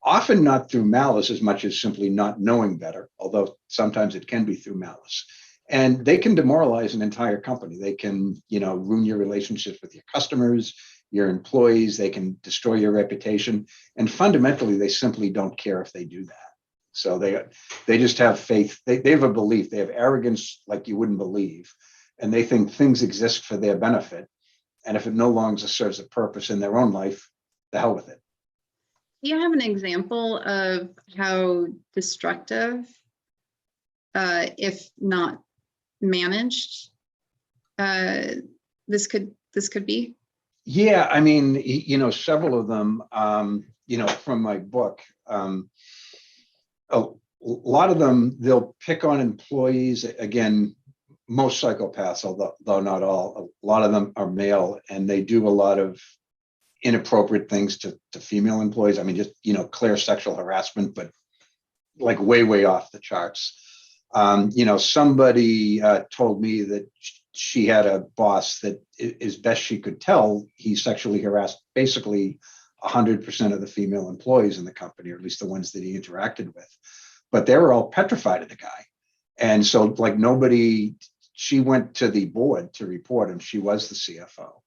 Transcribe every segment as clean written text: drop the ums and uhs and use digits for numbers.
often not through malice as much as simply not knowing better, although sometimes it can be through malice. And they can demoralize an entire company. They can, ruin your relationships with your customers, your employees. They can destroy your reputation. And fundamentally, they simply don't care if they do that. So they just have faith. They have a belief. They have arrogance like you wouldn't believe. And they think things exist for their benefit. And if it no longer serves a purpose in their own life, the hell with it. Do you have an example of how destructive, if not managed, this could be? Yeah, I mean, several of them, from my book, a lot of them, they'll pick on employees. Again, most psychopaths, although not all, a lot of them are male, and they do a lot of inappropriate things to female employees. I mean, just, clear sexual harassment, but like way off the charts. Somebody told me that she had a boss that, as best she could tell, he sexually harassed basically 100% of the female employees in the company, or at least the ones that he interacted with. But they were all petrified of the guy. And so, like, she went to the board to report him. She was the CFO.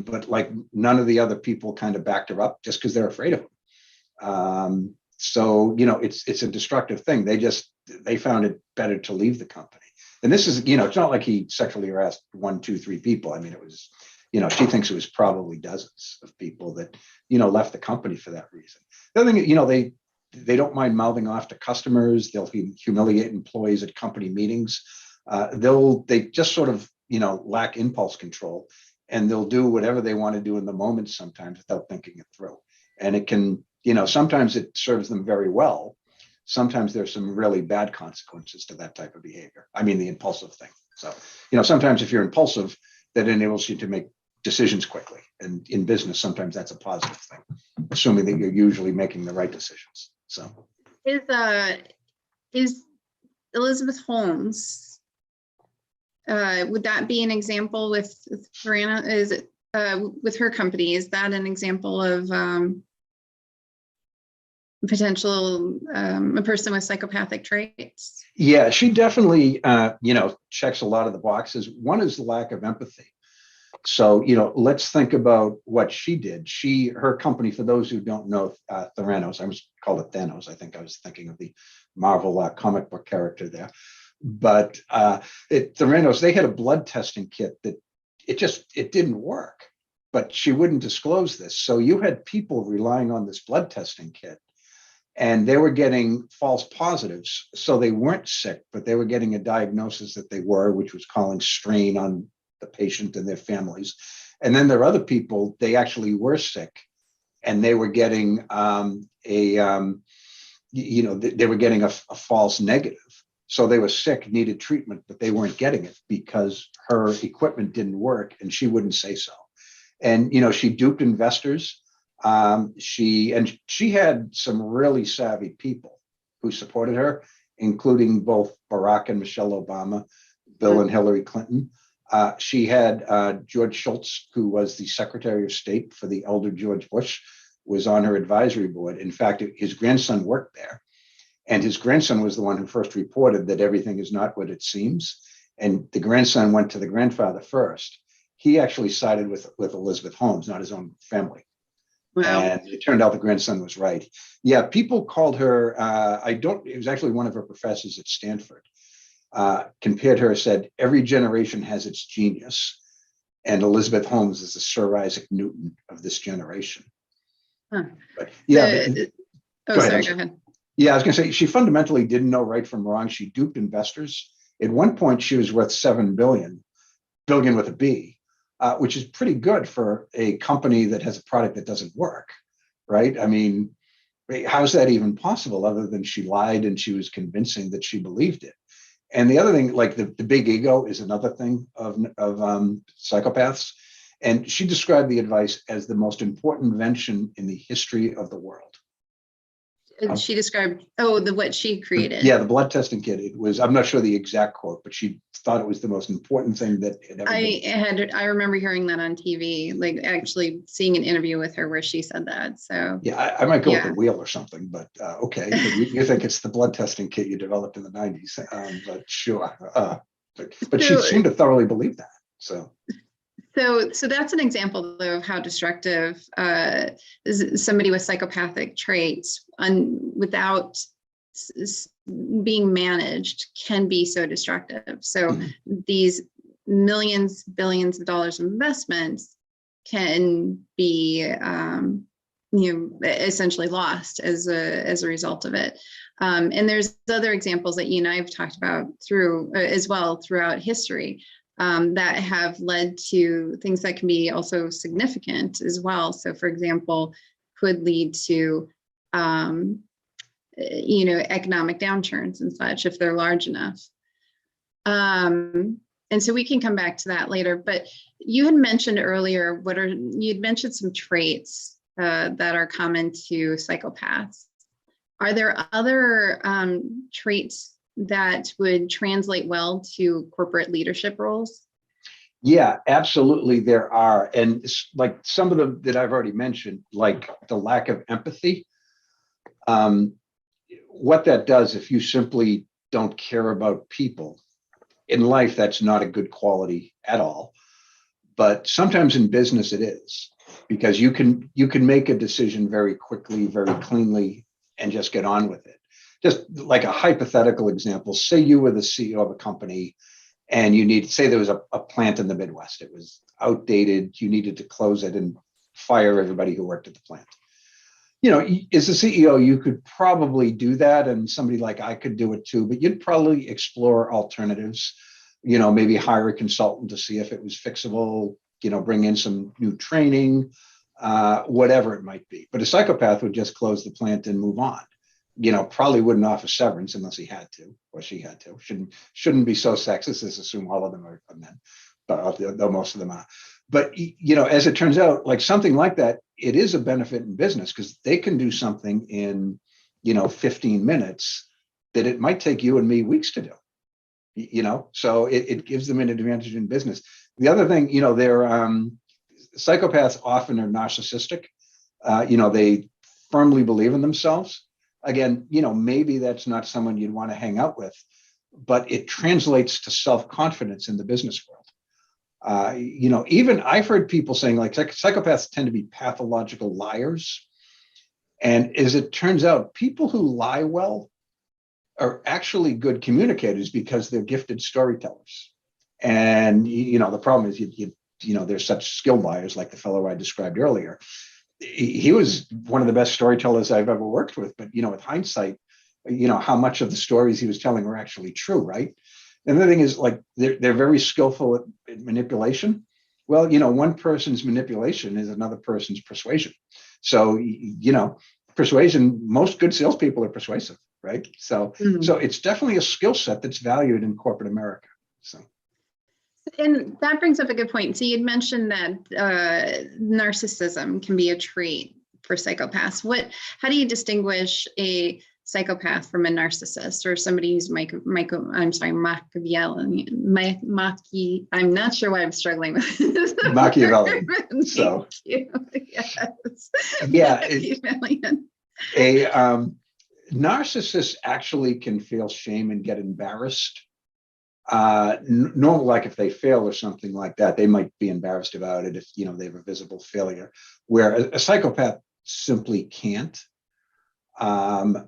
But like, none of the other people kind of backed her up just because they're afraid of him. So, it's a destructive thing. They found it better to leave the company. And this is, it's not like he sexually harassed 1, 2, 3 people. I mean, it was, she thinks it was probably dozens of people that, left the company for that reason. The other thing, they don't mind mouthing off to customers. They'll humiliate employees at company meetings. They just sort of, lack impulse control, and they'll do whatever they want to do in the moment sometimes without thinking it through. And it can, sometimes it serves them very well. Sometimes there's some really bad consequences to that type of behavior. I mean, the impulsive thing. So, sometimes if you're impulsive, that enables you to make decisions quickly. And in business, sometimes that's a positive thing, assuming that you're usually making the right decisions. So is Elizabeth Holmes, would that be an example with Theranos? Is it with her company? Is that an example of potential a person with psychopathic traits? Yeah, she definitely checks a lot of the boxes. One is the lack of empathy. So, let's think about what she did. Her company, for those who don't know, Theranos, I was called it Thanos. I think I was thinking of the Marvel comic book character there. But Theranos, they had a blood testing kit that it didn't work, but she wouldn't disclose this. So you had people relying on this blood testing kit, and they were getting false positives. So they weren't sick, but they were getting a diagnosis that they were, which was calling strain on the patient and their families. And then there are other people, they actually were sick, and they were getting they were getting a false negative. So they were sick, needed treatment, but they weren't getting it because her equipment didn't work, and she wouldn't say so. And she duped investors. She had some really savvy people who supported her, including both Barack and Michelle Obama, Bill and Hillary Clinton. She had George Shultz, who was the Secretary of State for the elder George Bush, was on her advisory board. In fact, his grandson worked there. And his grandson was the one who first reported that everything is not what it seems. And the grandson went to the grandfather first. He actually sided with Elizabeth Holmes, not his own family. Wow. And it turned out the grandson was right. Yeah, people called her, it was actually one of her professors at Stanford, compared her, said, every generation has its genius. And Elizabeth Holmes is the Sir Isaac Newton of this generation. Huh. But yeah. Go ahead. Yeah, I was going to say, she fundamentally didn't know right from wrong. She duped investors. At one point, she was worth $7 billion with a B, which is pretty good for a company that has a product that doesn't work, right? I mean, how's that even possible other than she lied and she was convincing that she believed it? And the other thing, like the big ego is another thing of psychopaths. And she described the advice as the most important invention in the history of the world. She described, what she created. Yeah, the blood testing kit. It was, I'm not sure the exact quote, but she thought it was the most important thing that had ever been. I remember hearing that on TV, like actually seeing an interview with her where she said that. So yeah, I might go with the wheel or something, but okay. You think it's the blood testing kit you developed in the 90s, but sure. But she seemed to thoroughly believe that. So that's an example though of how destructive somebody with psychopathic traits without being managed can be so destructive. So these millions, billions of dollars of investments can be, essentially lost as a result of it. And there's other examples that you and I have talked about as well throughout history. That have led to things that can be also significant as well. So, for example, could lead to, economic downturns and such if they're large enough. And so we can come back to that later. But you had mentioned earlier you'd mentioned some traits that are common to psychopaths. Are there other traits that would translate well to corporate leadership roles? Yeah, absolutely there are. And like some of them that I've already mentioned, like the lack of empathy. What that does, if you simply don't care about people in life, that's not a good quality at all. But sometimes in business it is, because you can make a decision very quickly, very cleanly, and just get on with it. Just like a hypothetical example, say you were the CEO of a company and say there was a plant in the Midwest. It was outdated. You needed to close it and fire everybody who worked at the plant. As a CEO, you could probably do that, and somebody like I could do it too, but you'd probably explore alternatives, maybe hire a consultant to see if it was fixable, bring in some new training, whatever it might be. But a psychopath would just close the plant and move on. Probably wouldn't offer severance unless he had to or she had to. Shouldn't be so sexist as assume all of them are men, but though most of them are. But as it turns out, like something like that, it is a benefit in business because they can do something in 15 minutes that it might take you and me weeks to do. So it gives them an advantage in business. The other thing, they're psychopaths often are narcissistic. They firmly believe in themselves. Again, maybe that's not someone you'd want to hang out with, but it translates to self-confidence in the business world. Even I've heard people saying like psychopaths tend to be pathological liars. And as it turns out, people who lie well are actually good communicators because they're gifted storytellers. And, the problem is, there's such skilled liars like the fellow I described earlier. He was one of the best storytellers I've ever worked with. But, with hindsight, how much of the stories he was telling were actually true, right? And the thing is, like, they're very skillful at manipulation. Well, one person's manipulation is another person's persuasion. So, persuasion, most good salespeople are persuasive, right? So, so it's definitely a skill set that's valued in corporate America. So. And that brings up a good point. So you'd mentioned that narcissism can be a trait for psychopaths. How do you distinguish a psychopath from a narcissist or somebody who's Machiavellian? I'm not sure why I'm struggling with this. Machiavellian. So yes. Yeah. Machiavellian. A narcissist actually can feel shame and get embarrassed. Normal, like if they fail or something like that, they might be embarrassed about it if they have a visible failure, where a psychopath simply can't. They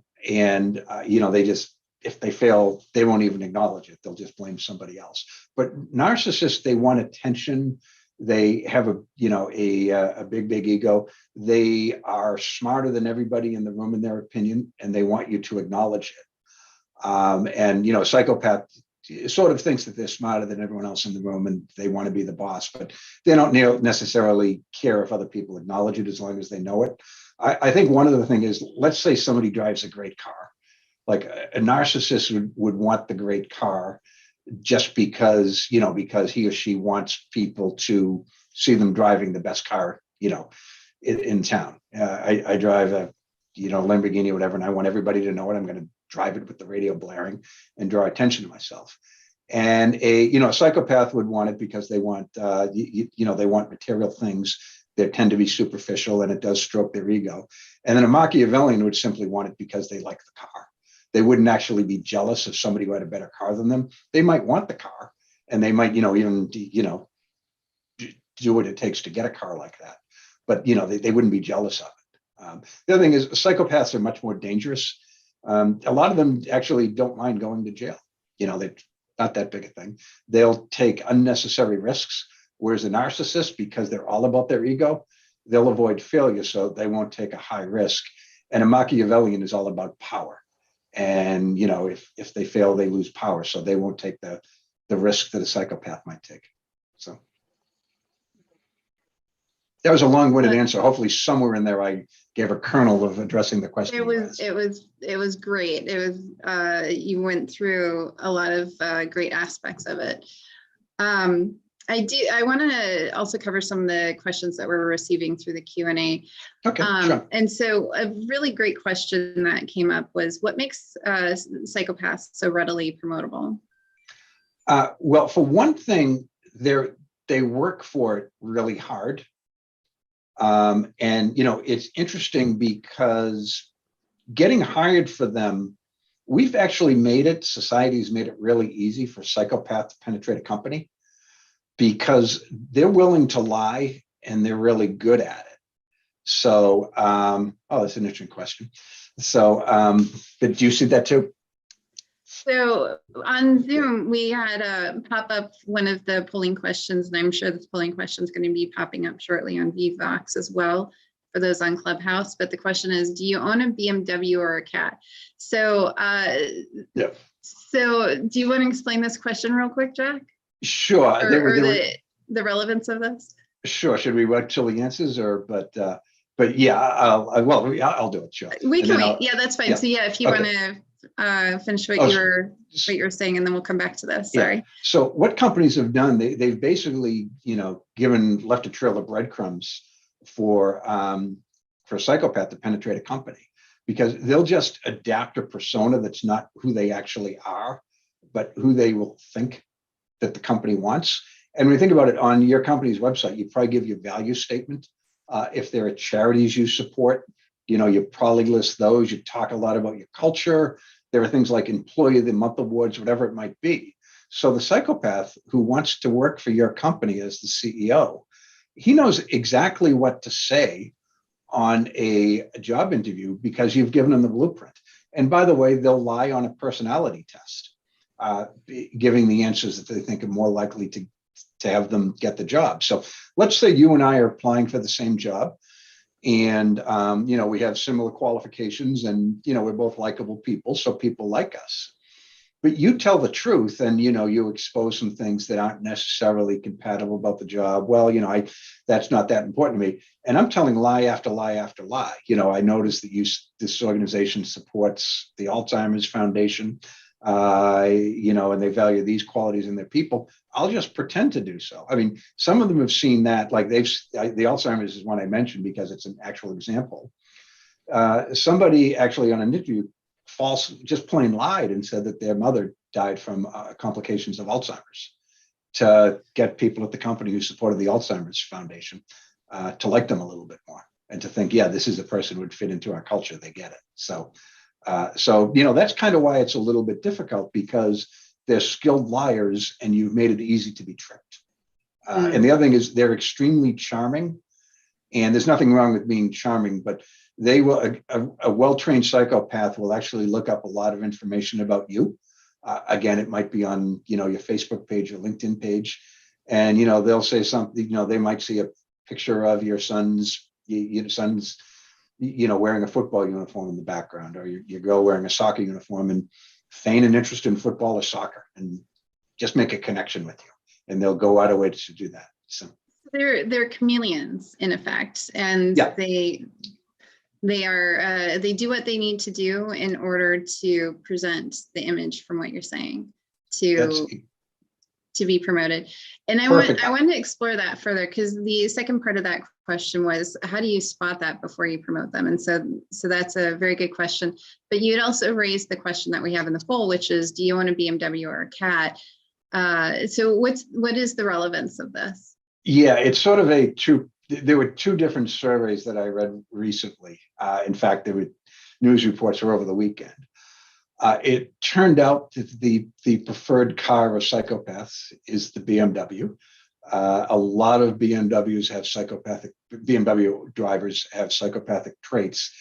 just, if they fail, they won't even acknowledge it. They'll just blame somebody else. But narcissists, they want attention. They have a big ego. They are smarter than everybody in the room in their opinion, and they want you to acknowledge it. Psychopath sort of thinks that they're smarter than everyone else in the room and they want to be the boss, but they don't necessarily care if other people acknowledge it as long as they know it. I think one of the things is, let's say somebody drives a great car. Like a narcissist would want the great car just because he or she wants people to see them driving the best car, in town. I drive a Lamborghini or whatever, and I want everybody to know it. I'm going to drive it with the radio blaring and draw attention to myself. And a psychopath would want it because they want, they want material things that tend to be superficial, and it does stroke their ego. And then a Machiavellian would simply want it because they like the car. They wouldn't actually be jealous of somebody who had a better car than them. They might want the car, and they might, even, do what it takes to get a car like that. But, they wouldn't be jealous of it. The other thing is psychopaths are much more dangerous. A lot of them actually don't mind going to jail. They're not that big a thing. They'll take unnecessary risks. Whereas a narcissist, because they're all about their ego, they'll avoid failure, so they won't take a high risk. And a Machiavellian is all about power. And, if they fail, they lose power. So they won't take the risk that a psychopath might take. So that was a long-winded answer. Hopefully somewhere in there, I gave a kernel of addressing the question. It was great. It was, you went through a lot of great aspects of it. I want to also cover some of the questions that we're receiving through the Q&A. Okay, sure. And so a really great question that came up was, what makes psychopaths so readily promotable? Well, for one thing, they work for it really hard. And, it's interesting because getting hired for them, we've actually society's made it really easy for psychopath to penetrate a company, because they're willing to lie and they're really good at it. So, that's an interesting question. So, did you see that too? So on Zoom, we had a pop up one of the polling questions, and I'm sure this polling question is going to be popping up shortly on VVox as well for those on Clubhouse. But the question is, do you own a BMW or a cat? So, Yeah. So do you want to explain this question real quick, Jack? Sure. The relevance of this? Sure. Should we wait till the answers, but yeah, I'll do it. Sure. We can wait. Yeah, that's fine. Yeah. So yeah, if you want to finish what you were saying, and then we'll come back to this. Sorry. Yeah. So what companies have done, they've basically, left a trail of breadcrumbs for a psychopath to penetrate a company, because they'll just adapt a persona that's not who they actually are, but who they will think that the company wants. And when you think about it, on your company's website, you probably give your value statement. If there are charities you support, you probably list those. You talk a lot about your culture. There are things like Employee of the Month awards, whatever it might be. So the psychopath who wants to work for your company as the CEO, he knows exactly what to say on a job interview because you've given them the blueprint. And by the way, they'll lie on a personality test, giving the answers that they think are more likely to have them get the job. So let's say you and I are applying for the same job, and we have similar qualifications, and we're both likable people, so people like us. But you tell the truth, and you expose some things that aren't necessarily compatible about the job. Well, that's not that important to me, and I'm telling lie after lie after lie. I noticed that this organization supports the Alzheimer's Foundation, and they value these qualities in their people. I'll just pretend to do so. I mean, some of them have seen that, like the Alzheimer's is one I mentioned because it's an actual example. Somebody actually on an interview just plain lied and said that their mother died from complications of Alzheimer's, to get people at the company who supported the Alzheimer's Foundation to like them a little bit more, and to think, yeah, this is a person who would fit into our culture. They get it. So that's kind of why it's a little bit difficult, because they're skilled liars and you've made it easy to be tricked. And the other thing is they're extremely charming, and there's nothing wrong with being charming, but they will, a well-trained psychopath will actually look up a lot of information about you. Again, it might be on, your Facebook page or LinkedIn page, and, they'll say something, they might see a picture of your son's, wearing a football uniform in the background, or your girl wearing a soccer uniform, and feign an interest in football or soccer and just make a connection with you. And they'll go out of way to do that. So they're chameleons in effect, and yeah. They do what they need to do in order to present the image from what you're saying to to be promoted. And Perfect. I want to explore that further, because the second part of that question was, how do you spot that before you promote them? And so that's a very good question. But you'd also raised the question that we have in the poll, which is, do you want a BMW or a cat? So what is the relevance of this? Yeah, it's sort of there were two different surveys that I read recently. In fact, there were news reports over the weekend. It turned out that the preferred car of psychopaths is the BMW. A lot of BMW drivers have psychopathic traits.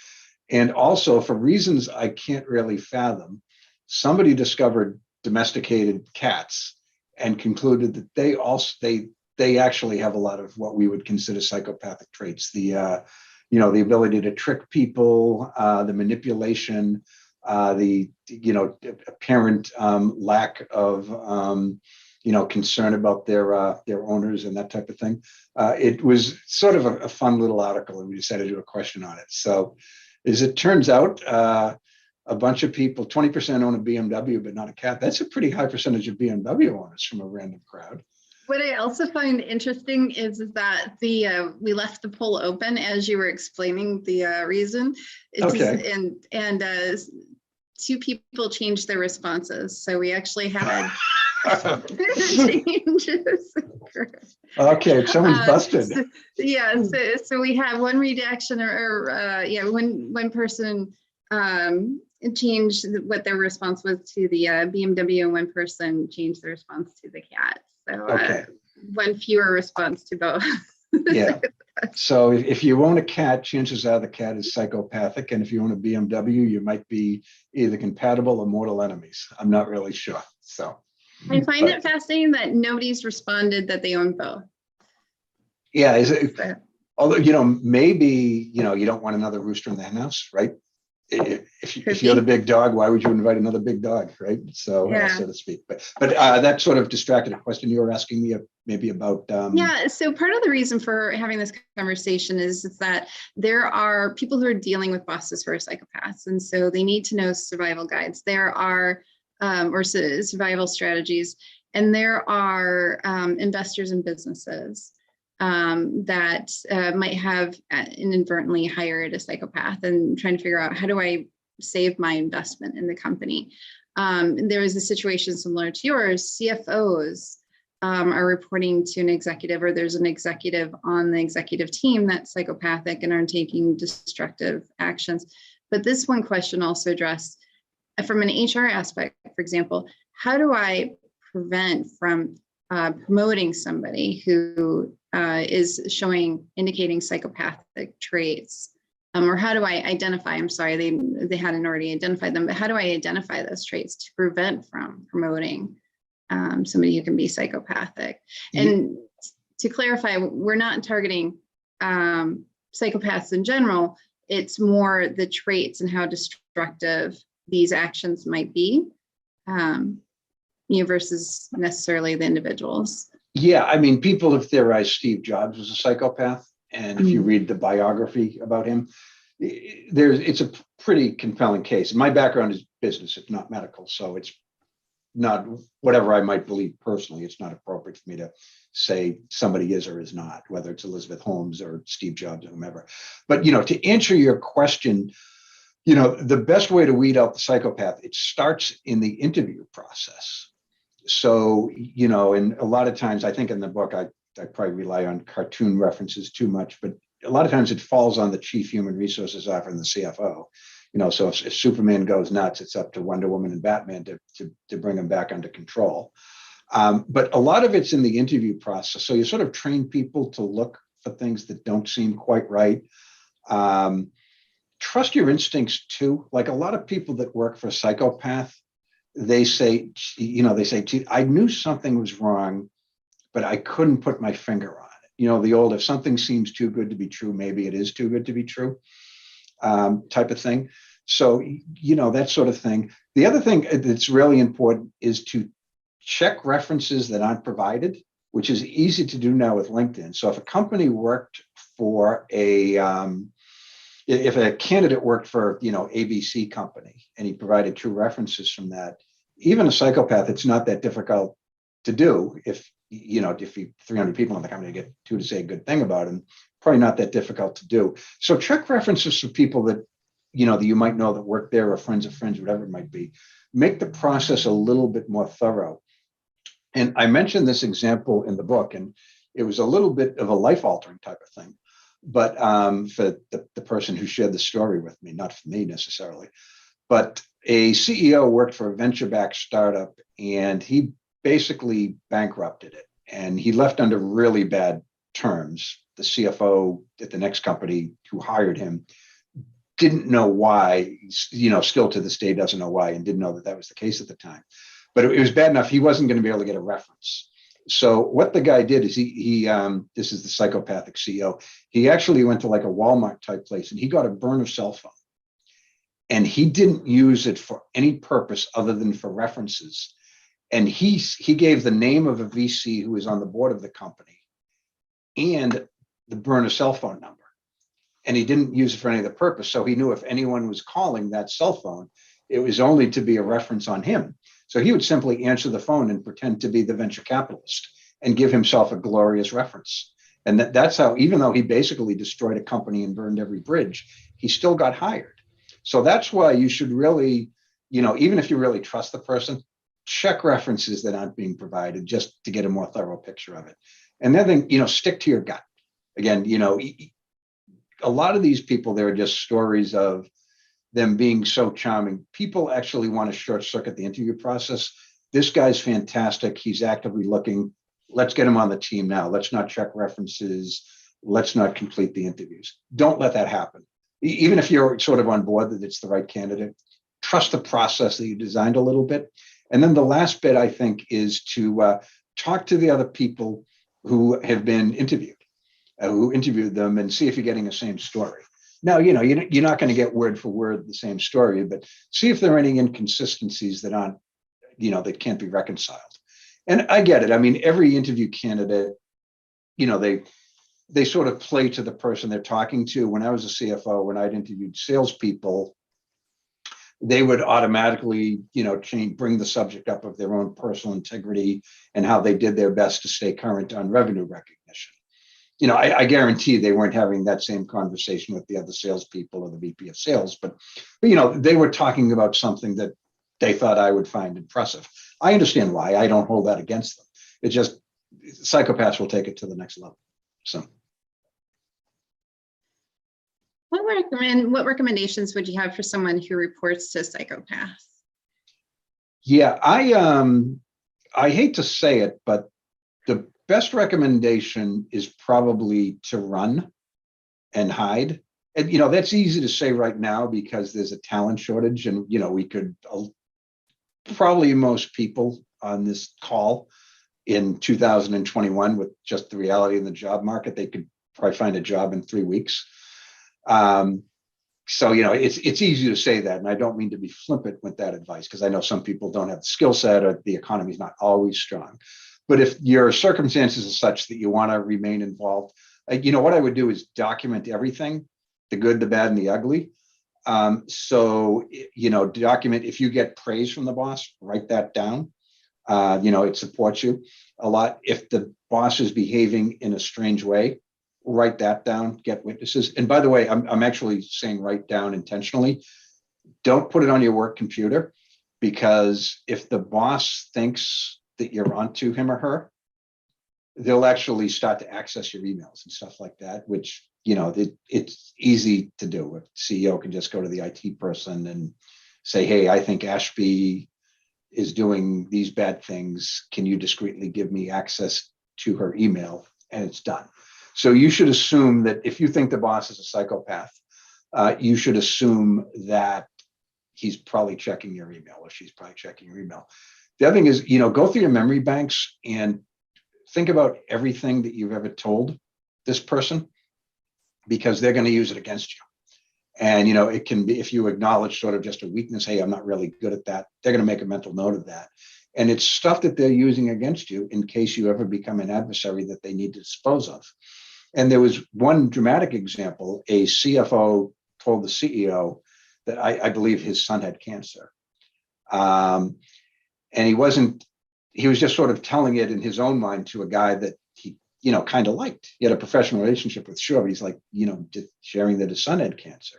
And also, for reasons I can't really fathom, somebody discovered domesticated cats and concluded that they actually have a lot of what we would consider psychopathic traits. The ability to trick people, the manipulation, the apparent lack of concern about their owners and that type of thing. It was sort of a fun little article, and we decided to do a question on it. So, as it turns out, a bunch of people, 20% own a BMW, but not a cat. That's a pretty high percentage of BMW owners from a random crowd. What I also find interesting is that we left the poll open as you were explaining the reason. Okay. And two people changed their responses, so we actually had changes. Okay, someone's busted. So we have one redaction, one person changed what their response was to the BMW, and one person changed the response to the cat. So one fewer response to both. Yeah. So if you own a cat, chances are the cat is psychopathic. And if you own a BMW, you might be either compatible or mortal enemies. I'm not really sure. So I find it fascinating that nobody's responded that they own both. Yeah. Although, maybe, you don't want another rooster in the henhouse, right? If you're the big dog, why would you invite another big dog, right? So, so to speak. But that sort of distracted a question you were asking me maybe about. So part of the reason for having this conversation is that there are people who are dealing with bosses who are psychopaths, and so they need to know survival guides. There are survival strategies, and there are investors and businesses that might have inadvertently hired a psychopath and trying to figure out, how do I save my investment in the company? There is a situation similar to yours. CFOs are reporting to an executive, or there's an executive on the executive team that's psychopathic and are taking destructive actions. But this one question also addressed from an HR aspect, for example, how do I prevent from promoting somebody who is indicating psychopathic traits, or how do I identify? I'm sorry, they hadn't already identified them, but how do I identify those traits to prevent from promoting somebody who can be psychopathic? And to clarify, we're not targeting psychopaths in general. It's more the traits and how destructive these actions might be, versus necessarily the individuals. Yeah, I mean, people have theorized Steve Jobs was a psychopath, and if you read the biography about him, it's a pretty compelling case. My background is business, if not medical, so it's not whatever I might believe personally. It's not appropriate for me to say somebody is or is not, whether it's Elizabeth Holmes or Steve Jobs or whomever. But to answer your question, the best way to weed out the psychopath, it starts in the interview process. So, and a lot of times, I think in the book, I probably rely on cartoon references too much, but a lot of times it falls on the chief human resources officer and the CFO. So if Superman goes nuts, it's up to Wonder Woman and Batman to bring him back under control. But a lot of it's in the interview process. So you sort of train people to look for things that don't seem quite right. Trust your instincts too. Like a lot of people that work for a psychopath, they say, I knew something was wrong, but I couldn't put my finger on it. The old, if something seems too good to be true, maybe it is too good to be true, type of thing. So, that sort of thing. The other thing that's really important is to check references that aren't provided, which is easy to do now with LinkedIn. So if a company worked for if a candidate worked for, ABC company, and he provided true references from that, even a psychopath, it's not that difficult to do. If you 300 people in the company, get 2 to say a good thing about him, probably not that difficult to do. So check references for people that that you might know that work there, or friends of friends, whatever it might be. Make the process a little bit more thorough. And I mentioned this example in the book, and it was a little bit of a life-altering type of thing, but for the person who shared the story with me, not for me necessarily. But a CEO worked for a venture-backed startup, and he basically bankrupted it, and he left under really bad terms. The CFO at the next company who hired him didn't know why, still to this day doesn't know why, and didn't know that was the case at the time. But it was bad enough he wasn't going to be able to get a reference. So what the guy did is he this is the psychopathic CEO. He actually went to like a Walmart type place, and he got a burner cell phone, and he didn't use it for any purpose other than for references. And he gave the name of a VC who was on the board of the company and the burner cell phone number. And he didn't use it for any other purpose. So he knew if anyone was calling that cell phone, it was only to be a reference on him. So he would simply answer the phone and pretend to be the venture capitalist and give himself a glorious reference. And that's how, even though he basically destroyed a company and burned every bridge, he still got hired. So that's why you should really, even if you really trust the person, check references that aren't being provided just to get a more thorough picture of it. And then, stick to your gut. Again, a lot of these people, there are just stories of them being so charming. People actually want to short circuit the interview process. This guy's fantastic. He's actively looking. Let's get him on the team now. Let's not check references. Let's not complete the interviews. Don't let that happen. Even if you're sort of on board that it's the right candidate, trust the process that you designed a little bit. And then the last bit, I think, is to talk to the other people who have been interviewed, who interviewed them, and see if you're getting the same story. Now, you're not going to get word for word the same story, but see if there are any inconsistencies that aren't, that can't be reconciled. And I get it. I mean, every interview candidate, they sort of play to the person they're talking to. When I was a CFO, when I'd interviewed salespeople, they would automatically, bring the subject up of their own personal integrity and how they did their best to stay current on revenue recognition. I guarantee they weren't having that same conversation with the other salespeople or the VP of sales, but they were talking about something that they thought I would find impressive. I understand why. I don't hold that against them. It's just psychopaths will take it to the next level. So. What recommendations would you have for someone who reports to psychopaths? Yeah, I hate to say it, but the best recommendation is probably to run and hide. And, that's easy to say right now because there's a talent shortage, and, we could probably most people on this call in 2021 with just the reality of the job market, they could probably find a job in 3 weeks. So, it's easy to say that. And I don't mean to be flippant with that advice, because I know some people don't have the skill set, or the economy is not always strong. But if your circumstances are such that you want to remain involved, what I would do is document everything, the good, the bad, and the ugly. So, document if you get praise from the boss, write that down. It supports you a lot. If the boss is behaving in a strange way, write that down, get witnesses. And by the way, I'm actually saying write down intentionally. Don't put it on your work computer, because if the boss thinks that you're onto him or her, they'll actually start to access your emails and stuff like that, which, it's easy to do. A CEO can just go to the IT person and say, hey, I think Ashby is doing these bad things. Can you discreetly give me access to her email? And it's done. So you should assume that if you think the boss is a psychopath, you should assume that he's probably checking your email, or she's probably checking your email. The other thing is, go through your memory banks and think about everything that you've ever told this person, because they're going to use it against you. And, it can be, if you acknowledge sort of just a weakness, hey, I'm not really good at that, they're going to make a mental note of that. And it's stuff that they're using against you in case you ever become an adversary that they need to dispose of. And there was one dramatic example. A CFO told the CEO that I believe his son had cancer. And he wasn't he was just sort of telling it in his own mind to a guy that he, kind of liked. He had a professional relationship with, sure, but he's like, just sharing that his son had cancer.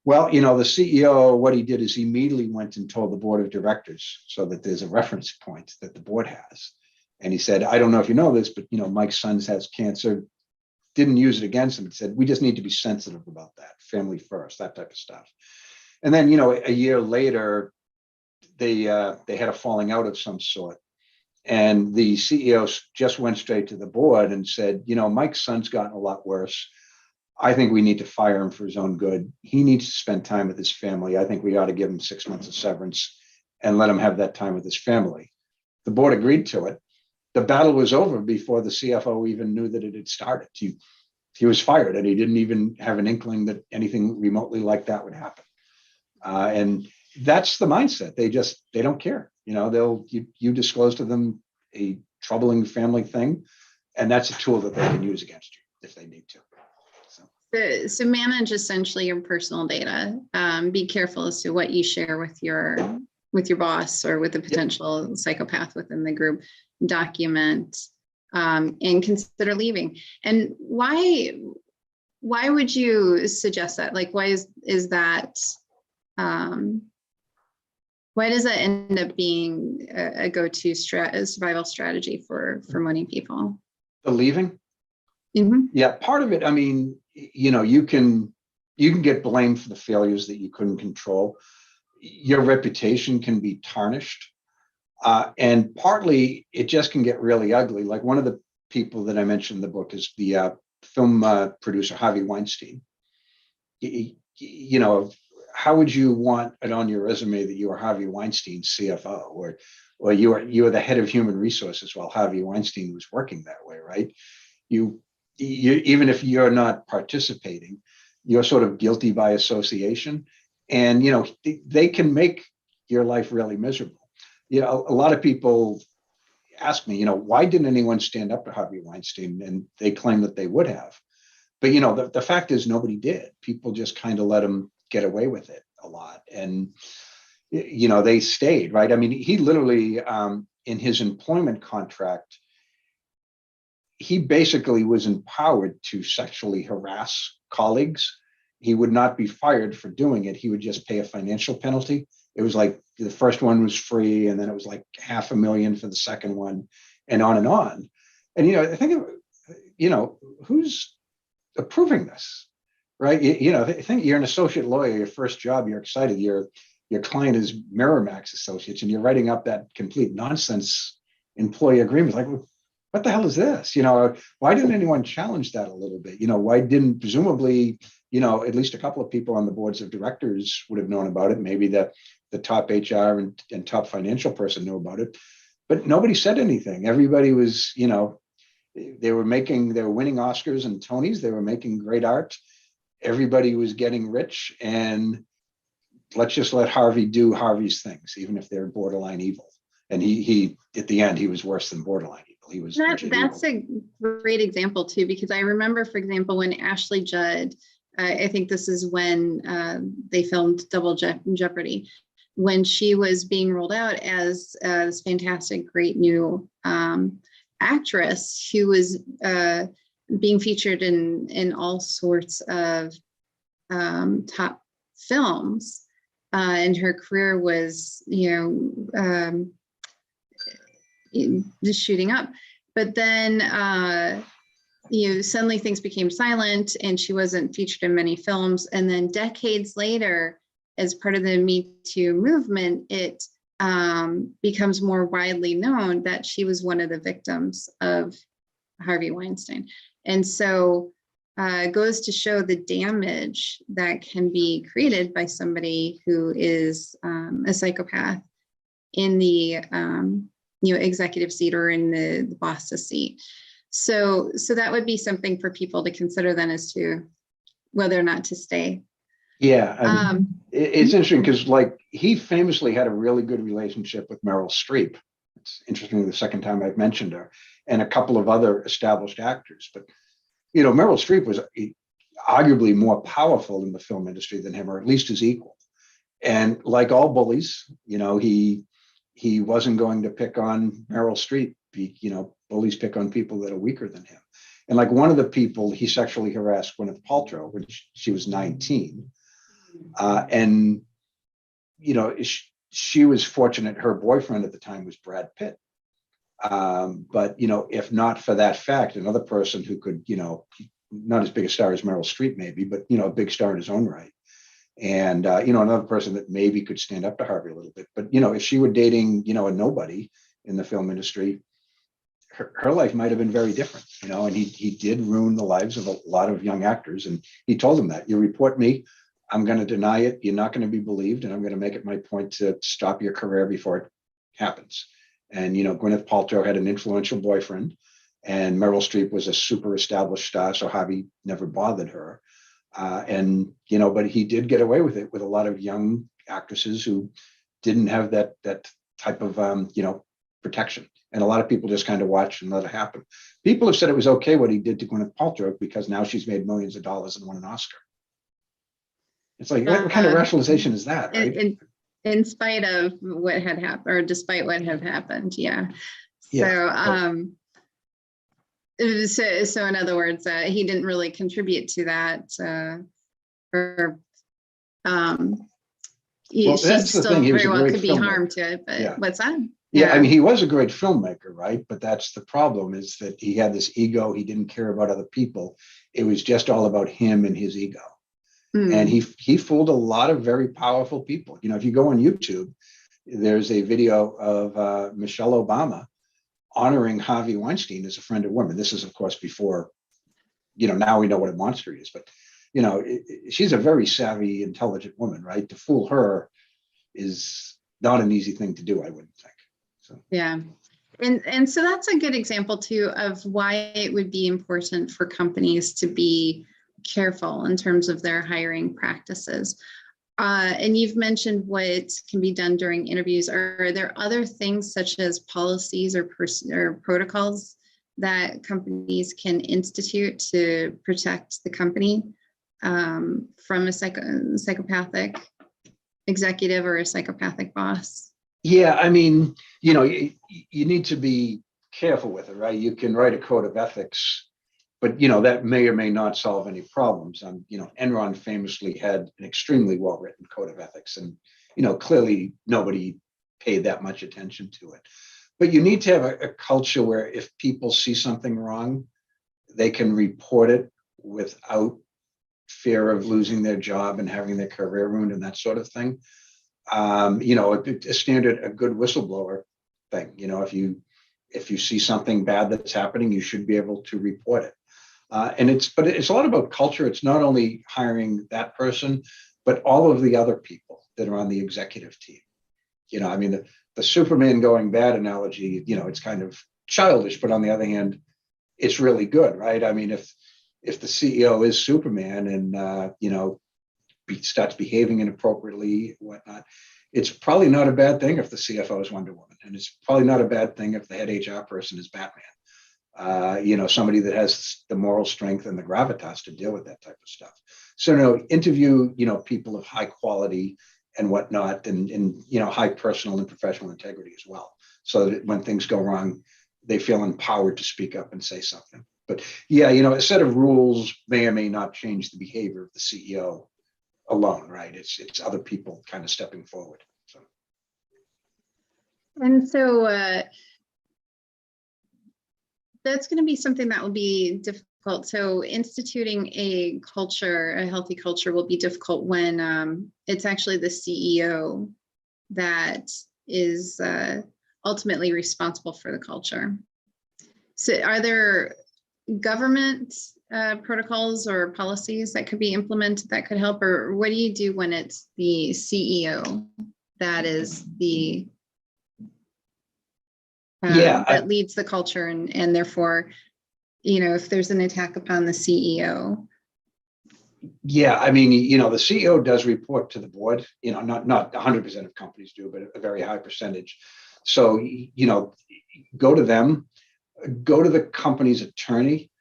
Well, the CEO, what he did is he immediately went and told the board of directors so that there's a reference point that the board has. And he said, I don't know if you know this, but, Mike's son has cancer. Didn't use it against him. It said, we just need to be sensitive about that. Family first, that type of stuff. And then, a year later, they had a falling out of some sort. And the CEO just went straight to the board and said, Mike's son's gotten a lot worse. I think we need to fire him for his own good. He needs to spend time with his family. I think we ought to give him 6 months of severance and let him have that time with his family. The board agreed to it. The battle was over before the CFO even knew that it had started. He was fired, and he didn't even have an inkling that anything remotely like that would happen. And that's the mindset. They don't care. You disclose to them a troubling family thing, and that's a tool that they can use against you if they need to. So manage essentially your personal data. Be careful as to what you share with your boss or with a potential psychopath within the group. Document and consider leaving. And why would you suggest that? Like, why is that? Why does that end up being a go-to survival strategy for many people? The leaving? Mm-hmm. Yeah, part of it, I mean, you can get blamed for the failures that you couldn't control. Your reputation can be tarnished. And partly it just can get really ugly. Like one of the people that I mentioned in the book is the film producer, Harvey Weinstein. How would you want it on your resume that you were Harvey Weinstein's CFO, or you were the head of human resources while Harvey Weinstein was working that way, right? You even if you're not participating, you're sort of guilty by association, and they can make your life really miserable. A lot of people ask me, why didn't anyone stand up to Harvey Weinstein? And they claim that they would have. But, the fact is nobody did. People just kind of let him get away with it a lot. And, they stayed, right? I mean, he literally, in his employment contract, he basically was empowered to sexually harass colleagues. He would not be fired for doing it. He would just pay a financial penalty. It was like the first one was free, and then it was like $500,000 for the second one, and on and on. And, I think, who's approving this, right? I think you're an associate lawyer, your first job, you're excited. Your client is Miramax Associates, and you're writing up that complete nonsense employee agreement. Like, what the hell is this? Why didn't anyone challenge that a little bit? Why didn't, presumably, at least a couple of people on the boards of directors would have known about it. Maybe the top HR and top financial person knew about it, but nobody said anything. Everybody was, they were winning Oscars and Tonys. They were making great art. Everybody was getting rich, and let's just let Harvey do Harvey's things, even if they're borderline evil. And he at the end, he was worse than borderline evil. He was that's a great example too, because I remember, for example, when Ashley Judd, I think this is when they filmed Double Jeopardy, when she was being rolled out as this fantastic, great new actress who was being featured in all sorts of top films, and her career was, just shooting up. But then, suddenly things became silent, and she wasn't featured in many films. And then decades later, as part of the Me Too movement, it becomes more widely known that she was one of the victims of Harvey Weinstein. And so it goes to show the damage that can be created by somebody who is a psychopath in the executive seat or in the boss's seat. So that would be something for people to consider then as to whether or not to stay. Yeah, it's interesting because, like, he famously had a really good relationship with Meryl Streep. It's interesting, the second time I've mentioned her, and a couple of other established actors. But Meryl Streep was arguably more powerful in the film industry than him, or at least his equal. And like all bullies, he he wasn't going to pick on Meryl Streep. Bullies pick on people that are weaker than him. And like one of the people, he sexually harassed Gwyneth Paltrow when she was 19. And, she was fortunate. Her boyfriend at the time was Brad Pitt. But, if not for that fact, another person who could, not as big a star as Meryl Streep maybe, but, a big star in his own right. And, another person that maybe could stand up to Harvey a little bit. But, if she were dating, a nobody in the film industry, her life might have been very different, and he did ruin the lives of a lot of young actors. And he told them that you report me, I'm going to deny it. You're not going to be believed. And I'm going to make it my point to stop your career before it happens. And, Gwyneth Paltrow had an influential boyfriend, and Meryl Streep was a super established star. So Harvey never bothered her. But he did get away with it with a lot of young actresses who didn't have that type of, protection. And a lot of people just kind of watched and let it happen. People have said it was okay what he did to Gwyneth Paltrow because now she's made millions of dollars and won an Oscar. It's like, what kind of rationalization is that, right? In spite of what had happened, or despite what had happened, yeah. Yeah. So in other words, he didn't really contribute to that, Well, she that's the still thing. He was very a well great could be filmmaker. harmed to it. But Yeah. what's that? Yeah, I mean, he was a great filmmaker, right? But that's the problem, is that he had this ego. He didn't care about other people. It was just all about him and his ego. And he fooled a lot of very powerful people. If you go on YouTube, there's a video of Michelle Obama honoring Harvey Weinstein as a friend of women. This is, of course, before, now we know what a monster he is. But, she's a very savvy, intelligent woman, right? To fool her is not an easy thing to do, I wouldn't think. So. Yeah. And so that's a good example too of why it would be important for companies to be careful in terms of their hiring practices. And you've mentioned what can be done during interviews. Are there other things such as policies or protocols that companies can institute to protect the company from a psychopathic executive or a psychopathic boss? Yeah, I mean, you need to be careful with it, right? You can write a code of ethics, but that may or may not solve any problems. Enron famously had an extremely well-written code of ethics, and clearly nobody paid that much attention to it. But you need to have a culture where if people see something wrong, they can report it without fear of losing their job and having their career ruined and that sort of thing. A standard, a good whistleblower thing. If you see something bad that's happening, you should be able to report it. But it's a lot about culture. It's not only hiring that person, but all of the other people that are on the executive team. The Superman going bad analogy, it's kind of childish, but on the other hand, it's really good, right? I mean, if the CEO is Superman and, starts behaving inappropriately, whatnot, it's probably not a bad thing if the CFO is Wonder Woman, and it's probably not a bad thing if the head HR person is Batman. Somebody that has the moral strength and the gravitas to deal with that type of stuff. So, interview, people of high quality and whatnot, and high personal and professional integrity as well, so that when things go wrong, they feel empowered to speak up and say something. But yeah, a set of rules may or may not change the behavior of the CEO alone, right? It's other people kind of stepping forward. So. And so that's going to be something that will be difficult. So instituting a healthy culture will be difficult when it's actually the CEO that is ultimately responsible for the culture. So are there government protocols or policies that could be implemented that could help, or what do you do when it's the CEO that is the that leads the culture, and therefore, if there's an attack upon the CEO? Yeah, I mean, the CEO does report to the board. Not 100% of companies do, but a very high percentage. So go to them, go to the company's attorney.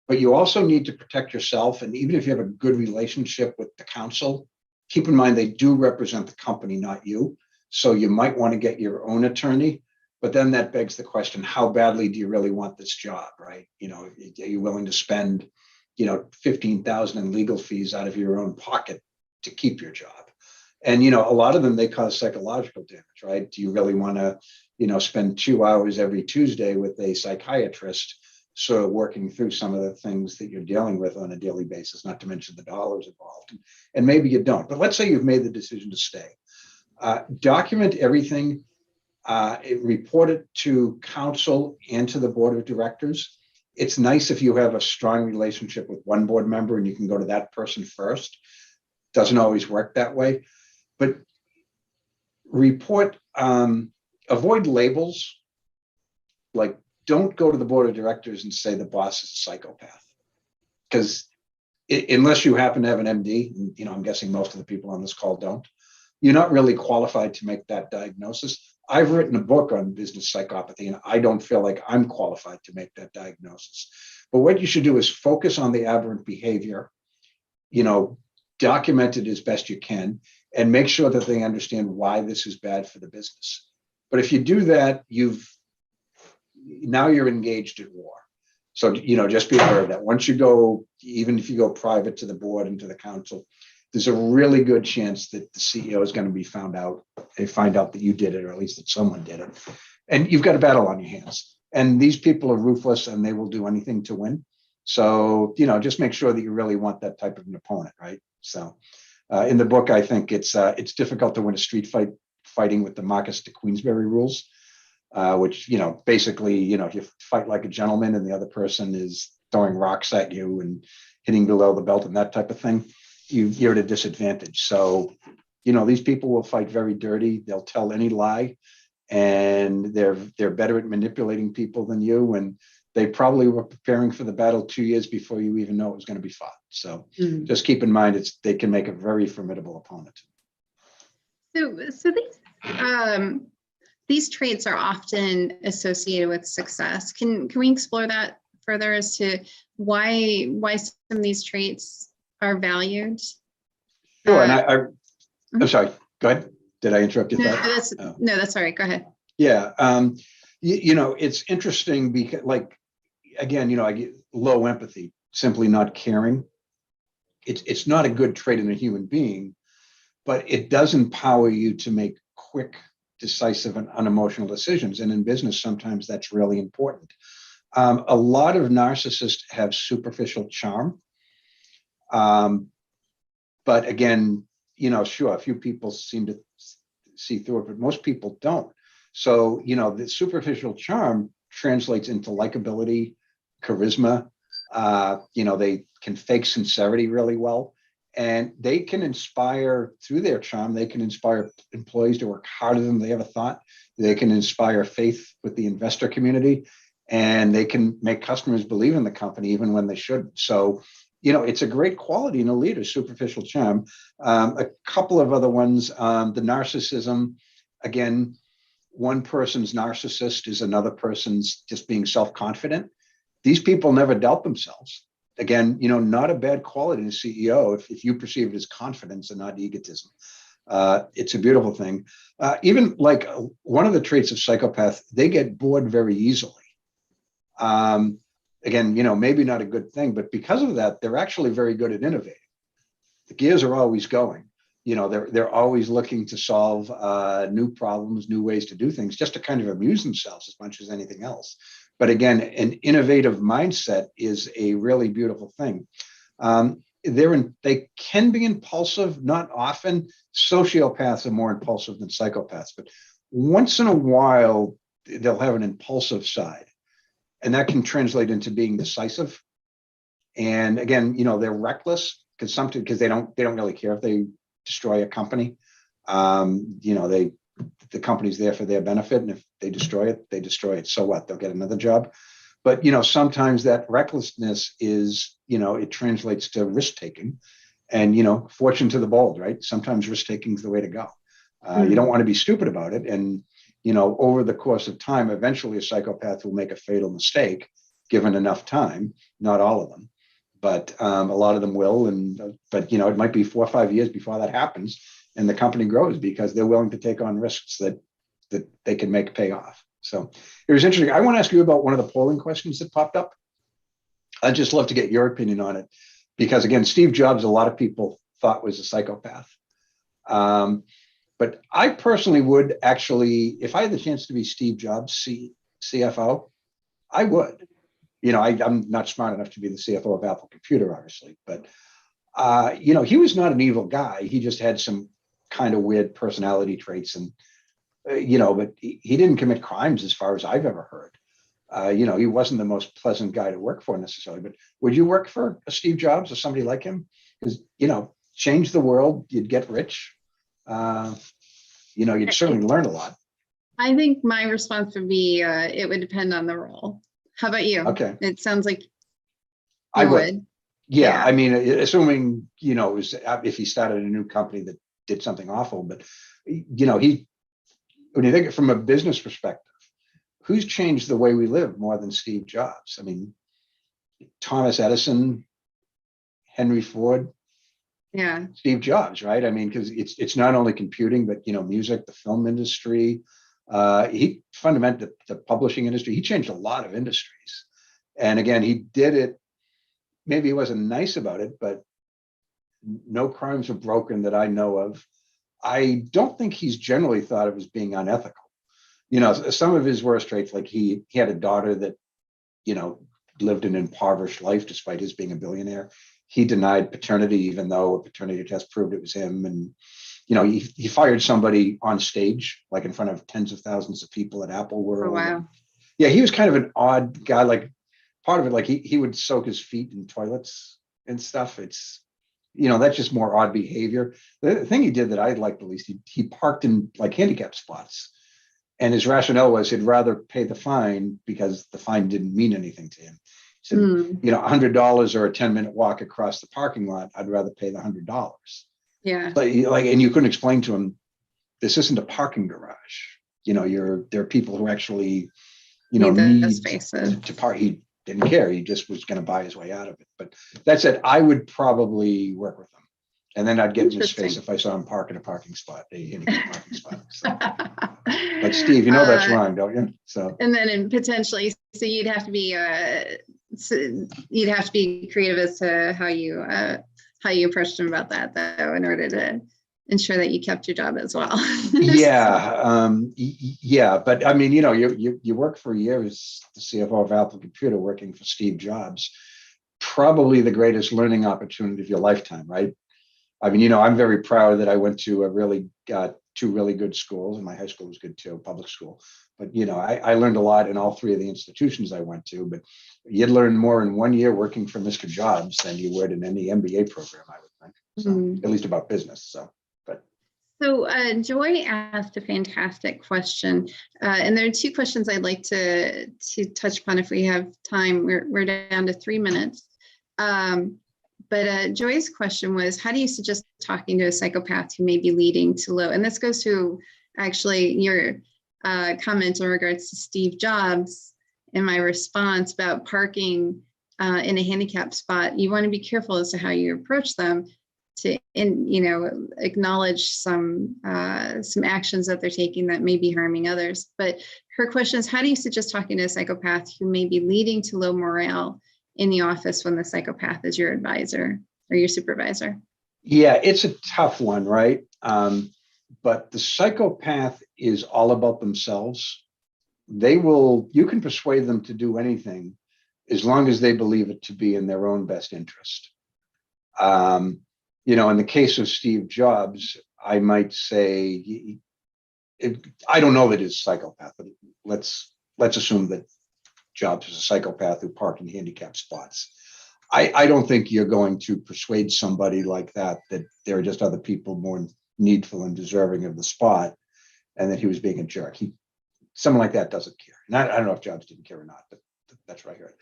But you also need to protect yourself. And even if you have a good relationship with the counsel, keep in mind they do represent the company, not you. So you might want to get your own attorney, but then that begs the question, how badly do you really want this job, right? Are you willing to spend, 15,000 in legal fees out of your own pocket to keep your job? And, a lot of them, they cause psychological damage, right? Do you really want to, spend 2 hours every Tuesday with a psychiatrist, sort of working through some of the things that you're dealing with on a daily basis, not to mention the dollars involved. And maybe you don't, but let's say you've made the decision to stay. Document everything, report it to counsel and to the board of directors. It's nice if you have a strong relationship with one board member and you can go to that person first. Doesn't always work that way, but report, avoid labels. Like, don't go to the board of directors and say the boss is a psychopath, because unless you happen to have an MD, and, I'm guessing most of the people on this call don't, you're not really qualified to make that diagnosis. I've written a book on business psychopathy, and I don't feel like I'm qualified to make that diagnosis. But what you should do is focus on the aberrant behavior, document it as best you can, and make sure that they understand why this is bad for the business. But if you do that, now you're engaged in war. So, just be aware of that. Once you go, even if you go private to the board and to the council, there's a really good chance that the CEO is going to be found out. They find out that you did it, or at least that someone did it. And you've got a battle on your hands. And these people are ruthless and they will do anything to win. So, just make sure that you really want that type of an opponent, right? So in the book, I think it's difficult to win a street fighting with the Marcus de Queensberry rules. Which, basically, if you fight like a gentleman and the other person is throwing rocks at you and hitting below the belt and that type of thing, you're at a disadvantage. So, these people will fight very dirty. They'll tell any lie, and they're better at manipulating people than you. And they probably were preparing for the battle 2 years before you even know it was going to be fought. So just keep in mind, they can make a very formidable opponent. So these traits are often associated with success. Can we explore that further as to why some of these traits are valued? Sure. And I'm sorry. Go ahead. Did I interrupt you? No, that's all right. Go ahead. Yeah. It's interesting because, again, I get low empathy, simply not caring. It's not a good trait in a human being, but it does empower you to make quick, decisive, and unemotional decisions. And in business, sometimes that's really important. A lot of narcissists have superficial charm. But again, sure, a few people seem to see through it, but most people don't. So, the superficial charm translates into likability, charisma. They can fake sincerity really well. And they can inspire, through their charm, they can inspire employees to work harder than they ever thought. They can inspire faith with the investor community, and they can make customers believe in the company even when they shouldn't. So, it's a great quality in a leader, superficial charm. A couple of other ones, the narcissism. Again, one person's narcissist is another person's just being self-confident. These people never doubt themselves. Again, not a bad quality in a CEO if you perceive it as confidence and not egotism. It's a beautiful thing. Even like one of the traits of psychopaths, they get bored very easily. Again, maybe not a good thing, but because of that, they're actually very good at innovating. The gears are always going. They're always looking to solve new problems, new ways to do things, just to kind of amuse themselves as much as anything else. But again, an innovative mindset is a really beautiful thing. They can be impulsive, not often. Sociopaths are more impulsive than psychopaths, but once in a while, they'll have an impulsive side. And that can translate into being decisive. And again, they're reckless because they don't really care if they destroy a company. The company's there for their benefit, and if they destroy it, they destroy it. So what? They'll get another job. But sometimes that recklessness is, it translates to risk taking, and fortune to the bold, right? Sometimes risk taking is the way to go. You don't want to be stupid about it, and over the course of time, eventually a psychopath will make a fatal mistake, given enough time. Not all of them, but a lot of them will. But it might be 4 or 5 years before that happens. and the company grows because they're willing to take on risks that they can make pay off. So it was interesting. I want to ask you about one of the polling questions that popped up. I'd just love to get your opinion on it, because again, Steve Jobs, a lot of people thought was a psychopath. But I personally would actually, if I had the chance to be Steve Jobs' CFO, I would. I'm not smart enough to be the CFO of Apple Computer, obviously, but he was not an evil guy. He just had some kind of weird personality traits, and but he didn't commit crimes as far as I've ever heard. He wasn't the most pleasant guy to work for necessarily. But would you work for a Steve Jobs or somebody like him? Because change the world, you'd get rich. You'd certainly learn a lot. I think my response would be it would depend on the role. How about you? Okay. It sounds like I would. Yeah. I mean, assuming, it was, if he started a new company that did something awful, but, when you think it from a business perspective, who's changed the way we live more than Steve Jobs? I mean, Thomas Edison, Henry Ford, Steve Jobs, right? I mean, because it's not only computing, but, music, the film industry. He fundamentally, the publishing industry, he changed a lot of industries. And again, he did it, maybe he wasn't nice about it, but no crimes were broken that I know of. I don't think he's generally thought of as being unethical. Some of his worst traits, like he had a daughter that, lived an impoverished life despite his being a billionaire. He denied paternity, even though a paternity test proved it was him. And, he fired somebody on stage, like in front of tens of thousands of people at Apple World. Oh, wow. Yeah, he was kind of an odd guy. Like part of it, like he would soak his feet in toilets and stuff. It's, that's just more odd behavior. The thing he did that I liked the least, he parked in like handicap spots. And his rationale was he'd rather pay the fine because the fine didn't mean anything to him. He said, $100 or a 10-minute walk across the parking lot, I'd rather pay the $100. Yeah. But and you couldn't explain to him, this isn't a parking garage. There are people who actually, need to park. He didn't care. He just was going to buy his way out of it. But that said, I would probably work with him. And then I'd get in his face if I saw him park in a parking spot, a handicap parking spot. So. But Steve, that's wrong, don't you? So. And then potentially, so you'd have to be creative as to how you approached him about that, though, in order to ensure that you kept your job as well. Yeah. But I mean, you work for years, the CFO of Apple Computer, working for Steve Jobs, probably the greatest learning opportunity of your lifetime, right? I mean, I'm very proud that I went to two really good schools, and my high school was good too, public school. But, I learned a lot in all three of the institutions I went to, but you'd learn more in 1 year working for Mr. Jobs than you would in any MBA program, I would think. So, at least about business. So Joy asked a fantastic question, and there are two questions I'd like to touch upon if we have time. We're down to 3 minutes. But Joy's question was, how do you suggest talking to a psychopath who may be leading to low? And this goes to actually your comment in regards to Steve Jobs and my response about parking in a handicap spot. You want to be careful as to how you approach them to, acknowledge some actions that they're taking that may be harming others. But her question is, how do you suggest talking to a psychopath who may be leading to low morale in the office when the psychopath is your advisor or your supervisor? Yeah, it's a tough one, right? But the psychopath is all about themselves. You can persuade them to do anything as long as they believe it to be in their own best interest. In the case of Steve Jobs, I might say, I don't know that he's a psychopath, but let's assume that Jobs is a psychopath who parked in handicapped spots. I don't think you're going to persuade somebody like that there are just other people more needful and deserving of the spot, and that he was being a jerk. Someone like that doesn't care. And I don't know if Jobs didn't care or not, but that's what I heard.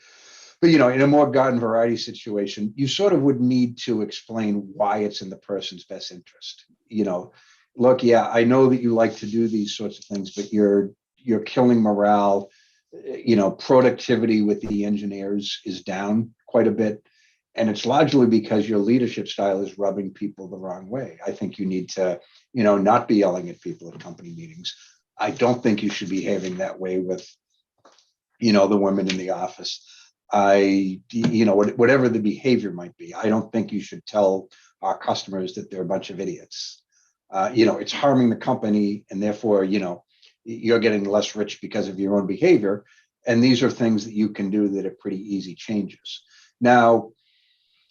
But in a more garden variety situation, you sort of would need to explain why it's in the person's best interest. Look, yeah, I know that you like to do these sorts of things, but you're killing morale. Productivity with the engineers is down quite a bit. And it's largely because your leadership style is rubbing people the wrong way. I think you need to, not be yelling at people at company meetings. I don't think you should be behaving that way with, the women in the office. Whatever the behavior might be, I don't think you should tell our customers that they're a bunch of idiots. It's harming the company, and therefore, you're getting less rich because of your own behavior. And these are things that you can do that are pretty easy changes. Now,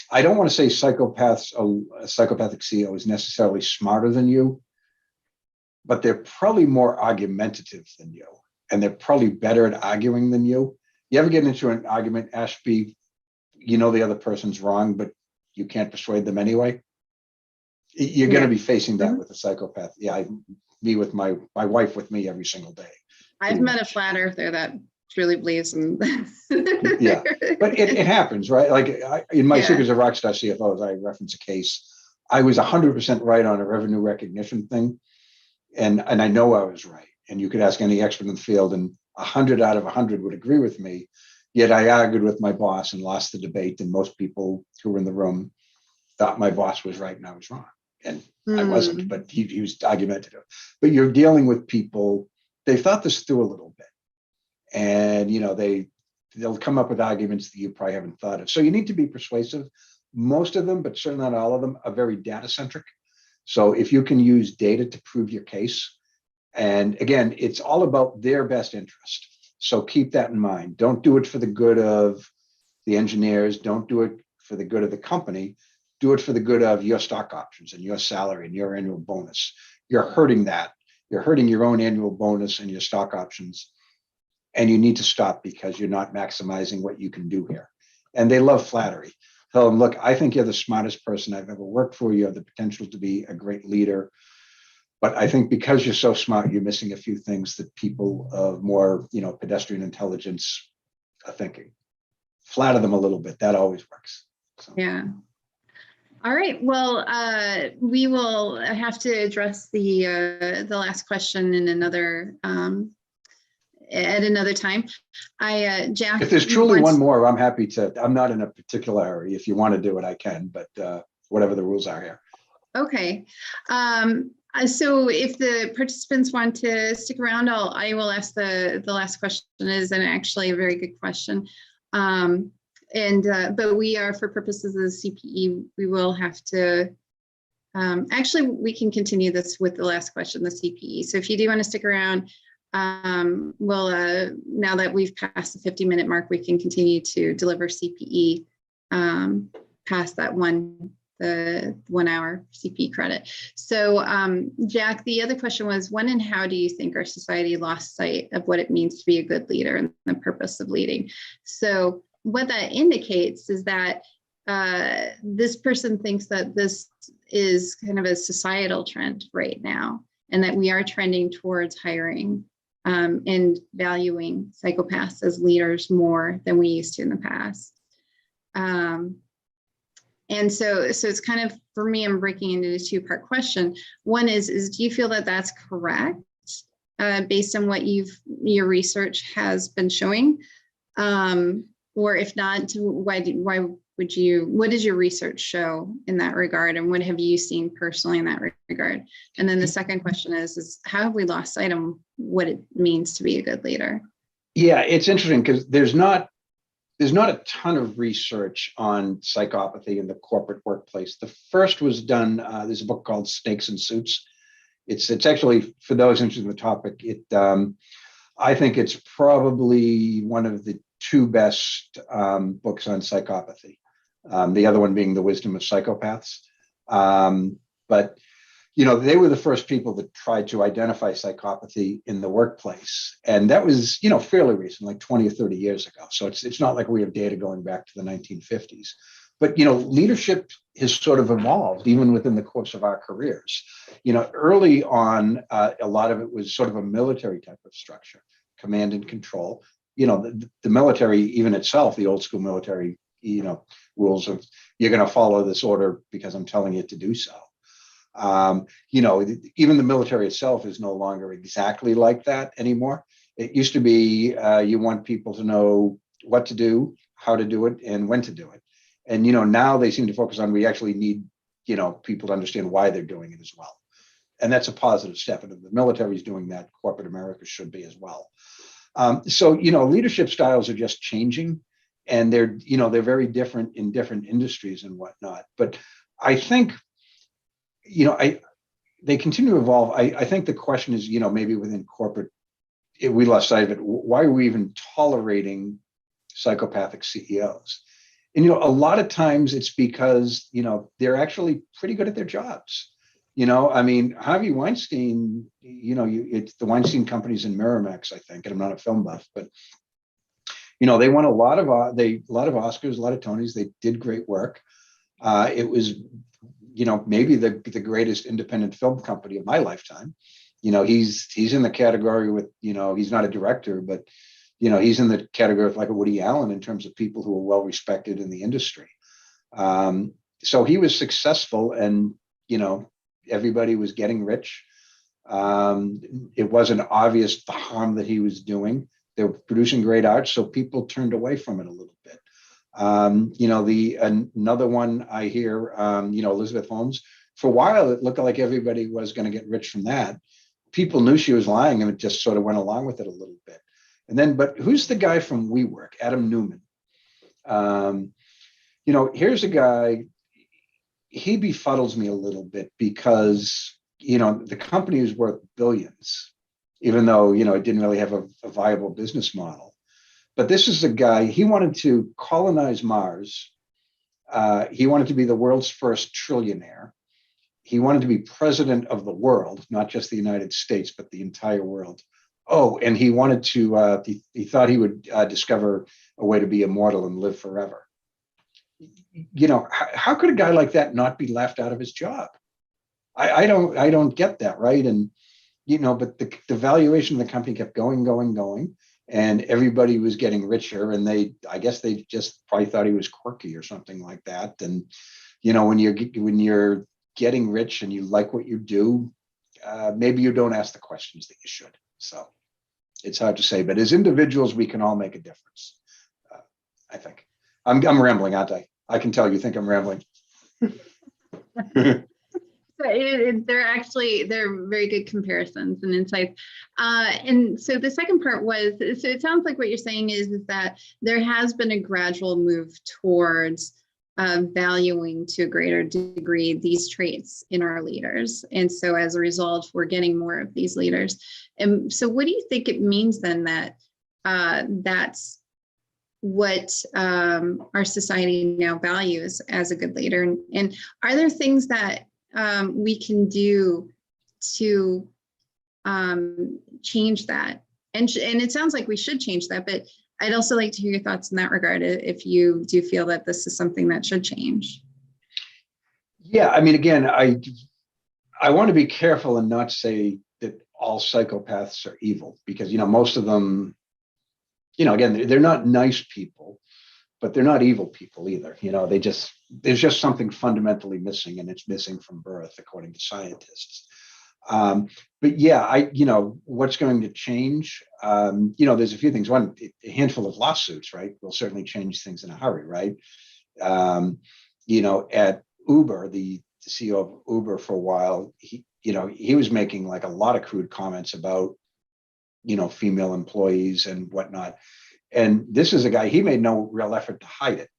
I don't want to say a psychopathic CEO is necessarily smarter than you, but they're probably more argumentative than you, and they're probably better at arguing than you. You ever get into an argument, Ashby, the other person's wrong, but you can't persuade them anyway? You're going to be facing that with a psychopath. Yeah, me with my wife with me every single day. I've met a flat earther that truly believes in yeah, but it happens, right? Like in my Secrets of Rockstar CFOs, I reference a case. I was 100% right on a revenue recognition thing, and I know I was right. And you could ask any expert in the field, and 100 out of 100 would agree with me. Yet I argued with my boss and lost the debate, and most people who were in the room thought my boss was right and I was wrong. And I wasn't, but he was argumentative. But you're dealing with people, they've thought this through a little bit. And, they'll come up with arguments that you probably haven't thought of. So you need to be persuasive. Most of them, but certainly not all of them, are very data-centric. So if you can use data to prove your case, and again, it's all about their best interest. So keep that in mind. Don't do it for the good of the engineers. Don't do it for the good of the company. Do it for the good of your stock options and your salary and your annual bonus. You're hurting that. You're hurting your own annual bonus and your stock options. And you need to stop because you're not maximizing what you can do here. And they love flattery. Tell them, look, I think you're the smartest person I've ever worked for. You have the potential to be a great leader. But I think because you're so smart, you're missing a few things that people of more, pedestrian intelligence are thinking. Flatter them a little bit. That always works. So. Yeah. All right. Well, we will have to address the last question in another at another time. Jack, if there's truly one more, I'm happy to. I'm not in a particular hurry. If you want to do it, I can. But whatever the rules are here. Okay. So if the participants want to stick around, I will ask the last question. It is actually a very good question. But we are, for purposes of the CPE, we will have to, actually, we can continue this with the last question, the CPE. So if you do want to stick around, we'll, now that we've passed the 50-minute mark, we can continue to deliver CPE past that the 1 hour CPE credit. So Jack, the other question was, when and how do you think our society lost sight of what it means to be a good leader and the purpose of leading? So what that indicates is that this person thinks that this is kind of a societal trend right now, and that we are trending towards hiring and valuing psychopaths as leaders more than we used to in the past. And so it's kind of, for me, I'm breaking into a two-part question. One is do you feel that that's correct based on what your research has been showing? Or if not, what does your research show in that regard? And what have you seen personally in that regard? And then the second question is how have we lost sight on what it means to be a good leader? Yeah, it's interesting because there's not a ton of research on psychopathy in the corporate workplace. The first was done, there's a book called Snakes and Suits. It's actually, for those interested in the topic, I think it's probably one of the two best books on psychopathy. The other one being The Wisdom of Psychopaths. But they were the first people that tried to identify psychopathy in the workplace. And that was, fairly recent, like 20 or 30 years ago. So it's not like we have data going back to the 1950s. But, leadership has sort of evolved even within the course of our careers. Early on, a lot of it was sort of a military type of structure, command and control. The military, even itself, the old school military, rules of you're going to follow this order because I'm telling you to do so. Even the military itself is no longer exactly like that anymore. It used to be you want people to know what to do, how to do it, and when to do it. And, now they seem to focus on we actually need, people to understand why they're doing it as well. And that's a positive step. And if the military is doing that, corporate America should be as well. So, leadership styles are just changing, and they're very different in different industries and whatnot. But I think, they continue to evolve. I think the question is, maybe within corporate, we lost sight of it. Why are we even tolerating psychopathic CEOs? And, a lot of times it's because, they're actually pretty good at their jobs. Harvey Weinstein, it's the Weinstein companies in Miramax, I think, and I'm not a film buff, but, they won a lot of Oscars, a lot of Tonys. They did great work. It was, maybe the greatest independent film company of my lifetime. He's in the category with, he's not a director, but, he's in the category of like a Woody Allen in terms of people who are well respected in the industry. So he was successful, and, everybody was getting rich. It wasn't obvious the harm that he was doing. They were producing great art, so people turned away from it a little bit. Another one I hear, Elizabeth Holmes, for a while, it looked like everybody was going to get rich from that. People knew she was lying, and it just sort of went along with it a little bit. And then, but who's the guy from WeWork, Adam Newman? Here's a guy, he befuddles me a little bit because, the company is worth billions, even though, it didn't really have a viable business model. But this is a guy, he wanted to colonize Mars. He wanted to be the world's first trillionaire. He wanted to be president of the world, not just the United States, but the entire world. Oh, and he wanted to, he thought he would discover a way to be immortal and live forever. How could a guy like that not be laughed out of his job? I don't get that, right? And, but the valuation of the company kept going, and everybody was getting richer, and I guess they just probably thought he was quirky or something like that. And, when you're getting rich and you like what you do, maybe you don't ask the questions that you should. So it's hard to say, but as individuals, we can all make a difference. I think I'm rambling, aren't I? I can tell you think I'm rambling. They're very good comparisons and insights. And so the second part was, so it sounds like what you're saying is that there has been a gradual move towards valuing to a greater degree these traits in our leaders. And so as a result, we're getting more of these leaders. And so what do you think it means then that that's what our society now values as a good leader? And are there things that we can do to change that? And it sounds like we should change that, but I'd also like to hear your thoughts in that regard, if you do feel that this is something that should change. Yeah, again, I want to be careful and not say that all psychopaths are evil, because, most of them, again, they're not nice people, but they're not evil people either. There's just something fundamentally missing, and it's missing from birth, according to scientists. But yeah, what's going to change? There's a few things. One, a handful of lawsuits, right, will certainly change things in a hurry, right? At Uber, the CEO of Uber for a while, he was making like a lot of crude comments about, female employees and whatnot. And this is a guy, he made no real effort to hide it.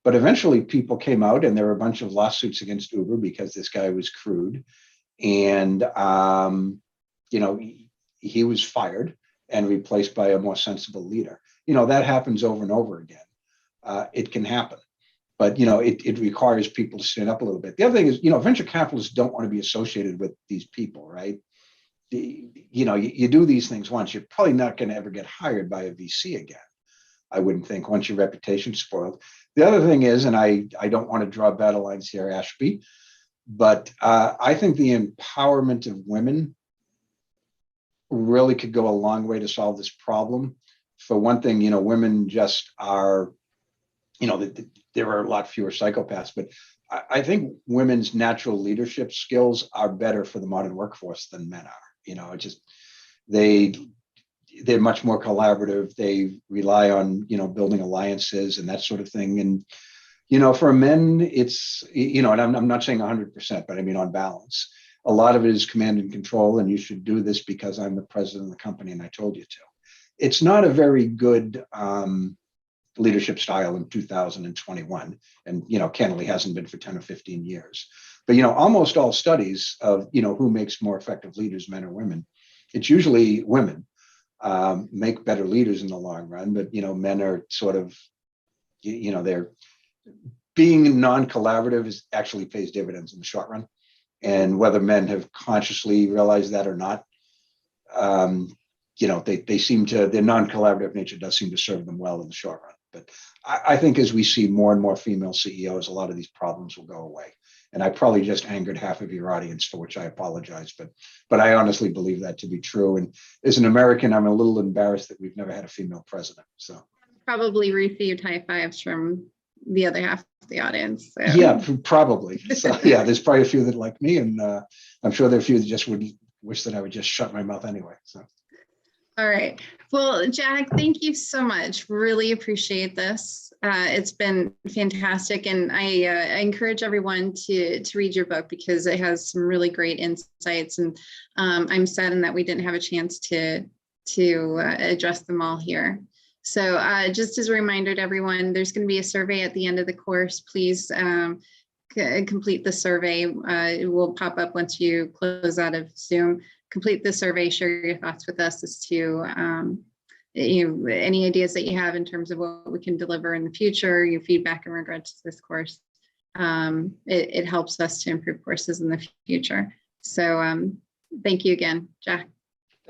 But eventually people came out, and there were a bunch of lawsuits against Uber because this guy was crude. And, he was fired and replaced by a more sensible leader. That happens over and over again. It can happen. But, it requires people to stand up a little bit. The other thing is, venture capitalists don't want to be associated with these people, right? You do these things once, you're probably not going to ever get hired by a VC again, I wouldn't think, once your reputation's spoiled. The other thing is, and I don't want to draw battle lines here, Ashby, but I think the empowerment of women really could go a long way to solve this problem. For one thing, women just are, there are a lot fewer psychopaths, but I think women's natural leadership skills are better for the modern workforce than men are. They're much more collaborative. They rely on, building alliances and that sort of thing. And, for men, it's, and I'm not saying 100%, but on balance, a lot of it is command and control, and you should do this because I'm the president of the company and I told you to. It's not a very good leadership style in 2021, and candidly hasn't been for 10 or 15 years. But almost all studies of who makes more effective leaders, men or women, it's usually women make better leaders in the long run. But men are sort of they're being non-collaborative is actually pays dividends in the short run. And whether men have consciously realized that or not, they seem to, their non-collaborative nature does seem to serve them well in the short run. But I think as we see more and more female CEOs, a lot of these problems will go away. And I probably just angered half of your audience, for which I apologize. But I honestly believe that to be true. And as an American, I'm a little embarrassed that we've never had a female president. So probably received high fives from the other half of the audience. So. Yeah, probably. So yeah, there's probably a few that like me, and I'm sure there are a few that just would wish that I would just shut my mouth anyway. So. All right. Well, Jack, thank you so much. Really appreciate this. It's been fantastic. And I encourage everyone to read your book because it has some really great insights. And I'm saddened that we didn't have a chance to address them all here. So just as a reminder to everyone, there's going to be a survey at the end of the course. Please complete the survey. It will pop up once you close out of Zoom. Complete the survey, share your thoughts with us as to any ideas that you have in terms of what we can deliver in the future, your feedback in regards to this course. It helps us to improve courses in the future. So thank you again, Jack.